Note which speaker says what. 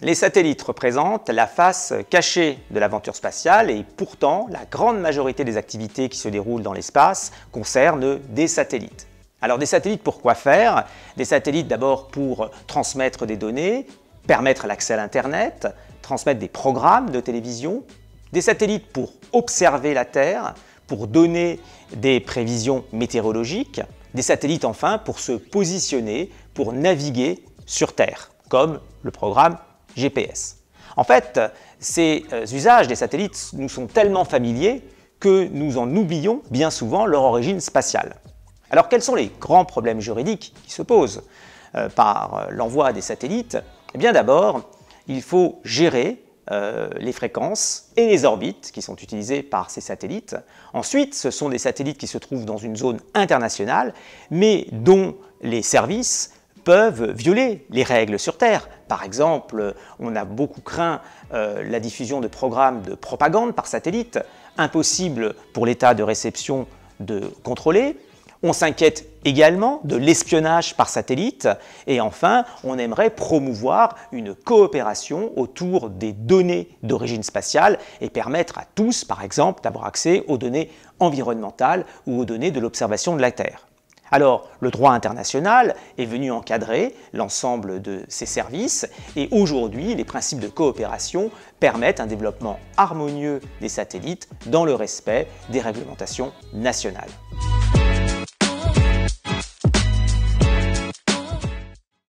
Speaker 1: Les satellites représentent la face cachée de l'aventure spatiale et pourtant, la grande majorité des activités qui se déroulent dans l'espace concernent des satellites. Alors des satellites pour quoi faire? Des satellites d'abord pour transmettre des données, permettre l'accès à l'Internet, transmettre des programmes de télévision, des satellites pour observer la Terre, pour donner des prévisions météorologiques, des satellites enfin pour se positionner, pour naviguer sur Terre, comme le programme GPS. En fait, ces usages des satellites nous sont tellement familiers que nous en oublions bien souvent leur origine spatiale. Alors quels sont les grands problèmes juridiques qui se posent par l'envoi des satellites? Eh bien d'abord, il faut gérer les fréquences et les orbites qui sont utilisées par ces satellites. Ensuite, ce sont des satellites qui se trouvent dans une zone internationale, mais dont les services peuvent violer les règles sur Terre. Par exemple, on a beaucoup craint la diffusion de programmes de propagande par satellite, impossible pour l'État de réception de contrôler. On s'inquiète également de l'espionnage par satellite et enfin, on aimerait promouvoir une coopération autour des données d'origine spatiale et permettre à tous, par exemple, d'avoir accès aux données environnementales ou aux données de l'observation de la Terre. Alors, le droit international est venu encadrer l'ensemble de ces services et aujourd'hui, les principes de coopération permettent un développement harmonieux des satellites dans le respect des réglementations nationales.